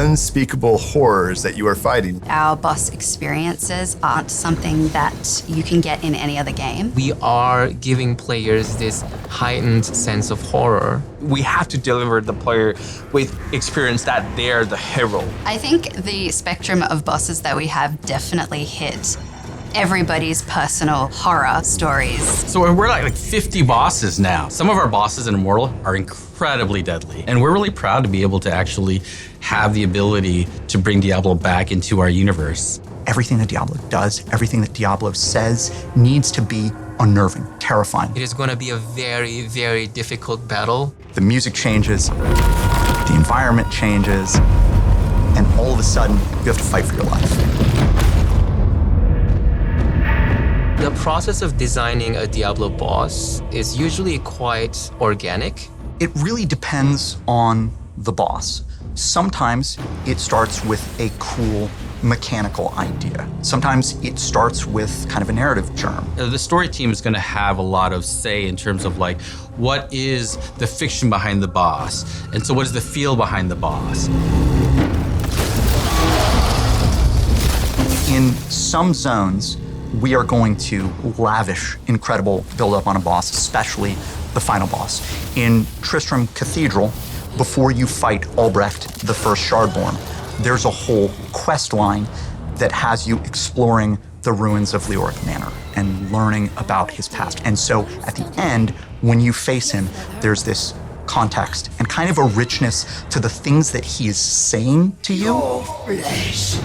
unspeakable horrors that you are fighting. Our boss experiences aren't something that you can get in any other game. We are giving players this heightened sense of horror. We have to deliver the player with experience that they're the hero. I think the spectrum of bosses that we have definitely hit everybody's personal horror stories. So we're like 50 bosses now. Some of our bosses in Immortal are incredibly deadly. And we're really proud to be able to actually have the ability to bring Diablo back into our universe. Everything that Diablo does, everything that Diablo says needs to be unnerving, terrifying. It is going to be a very, very difficult battle. The music changes, the environment changes, and all of a sudden, you have to fight for your life. The process of designing a Diablo boss is usually quite organic. It really depends on the boss. Sometimes it starts with a cool mechanical idea. Sometimes it starts with kind of a narrative germ. The story team is going to have a lot of say in terms of like, what is the fiction behind the boss? And so what is the feel behind the boss? In some zones, we are going to lavish incredible build-up on a boss, especially the final boss. In Tristram Cathedral, before you fight Albrecht, the first Shardborn, there's a whole quest line that has you exploring the ruins of Leoric Manor and learning about his past. And so at the end, when you face him, there's this context and kind of a richness to the things that he is saying to you. Your flesh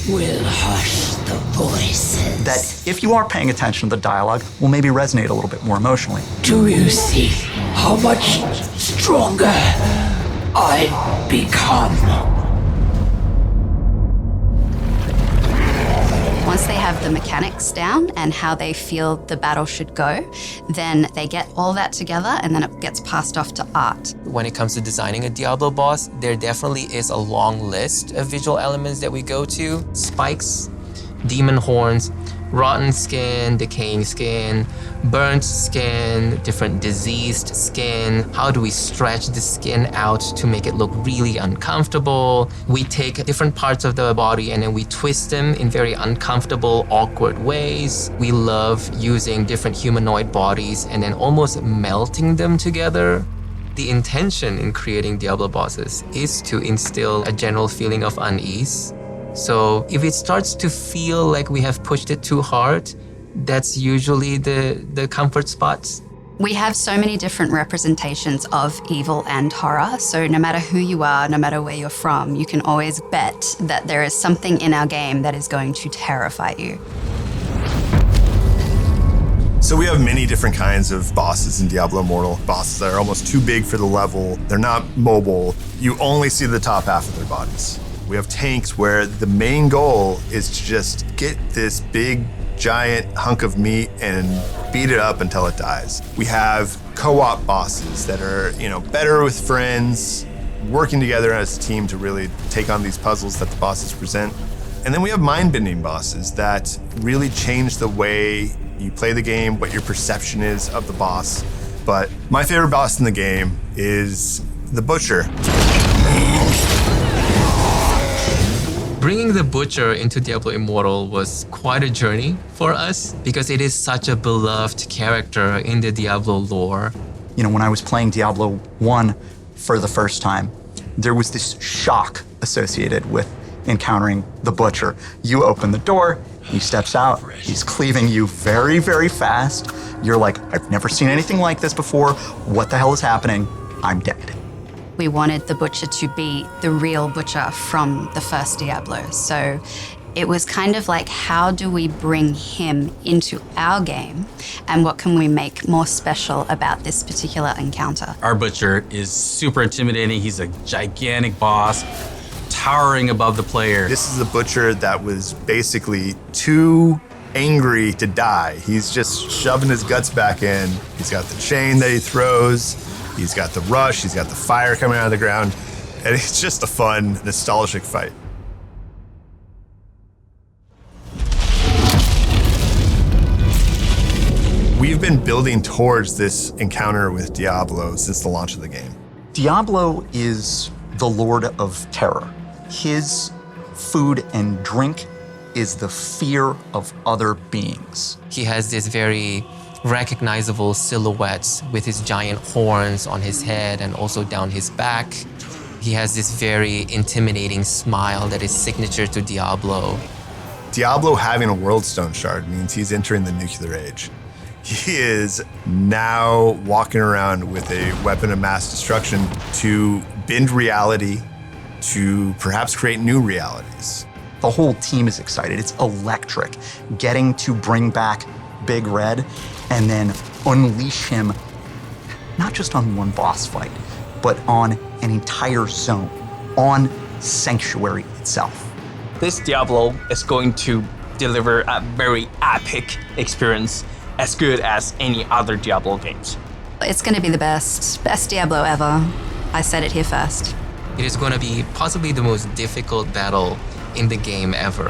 will hush the voices. That if you are paying attention to the dialogue, will maybe resonate a little bit more emotionally. Do you see how much stronger I've become? Once they have the mechanics down and how they feel the battle should go, then they get all that together and then it gets passed off to art. When it comes to designing a Diablo boss, there definitely is a long list of visual elements that we go to. Spikes, demon horns, rotten skin, decaying skin, burnt skin, different diseased skin. How do we stretch the skin out to make it look really uncomfortable? We take different parts of the body and then we twist them in very uncomfortable, awkward ways. We love using different humanoid bodies and then almost melting them together. The intention in creating Diablo bosses is to instill a general feeling of unease. So if it starts to feel like we have pushed it too hard, that's usually the comfort spots. We have so many different representations of evil and horror, so no matter who you are, no matter where you're from, you can always bet that there is something in our game that is going to terrify you. So we have many different kinds of bosses in Diablo Immortal. Bosses that are almost too big for the level. They're not mobile. You only see the top half of their bodies. We have tanks where the main goal is to just get this big, giant hunk of meat and beat it up until it dies. We have co-op bosses that are, better with friends, working together as a team to really take on these puzzles that the bosses present. And then we have mind-bending bosses that really change the way you play the game, what your perception is of the boss. But my favorite boss in the game is the Butcher. Bringing the Butcher into Diablo Immortal was quite a journey for us because it is such a beloved character in the Diablo lore. When I was playing Diablo 1 for the first time, there was this shock associated with encountering the Butcher. You open the door, he steps out, he's cleaving you very, very fast. You're like, I've never seen anything like this before. What the hell is happening? I'm dead. We wanted the Butcher to be the real Butcher from the first Diablo. So it was kind of like, how do we bring him into our game and what can we make more special about this particular encounter? Our Butcher is super intimidating. He's a gigantic boss, towering above the player. This is a Butcher that was basically too angry to die. He's just shoving his guts back in. He's got the chain that he throws. He's got the rush, he's got the fire coming out of the ground, and it's just a fun, nostalgic fight. We've been building towards this encounter with Diablo since the launch of the game. Diablo is the Lord of Terror. His food and drink is the fear of other beings. He has this very recognizable silhouette with his giant horns on his head and also down his back. He has this very intimidating smile that is signature to Diablo. Diablo having a World Stone shard means he's entering the nuclear age. He is now walking around with a weapon of mass destruction to bend reality, to perhaps create new realities. The whole team is excited. It's electric. Getting to bring back Big Red and then unleash him, not just on one boss fight, but on an entire zone, on Sanctuary itself. This Diablo is going to deliver a very epic experience, as good as any other Diablo games. It's going to be the best Diablo ever. I said it here first. It is going to be possibly the most difficult battle in the game ever.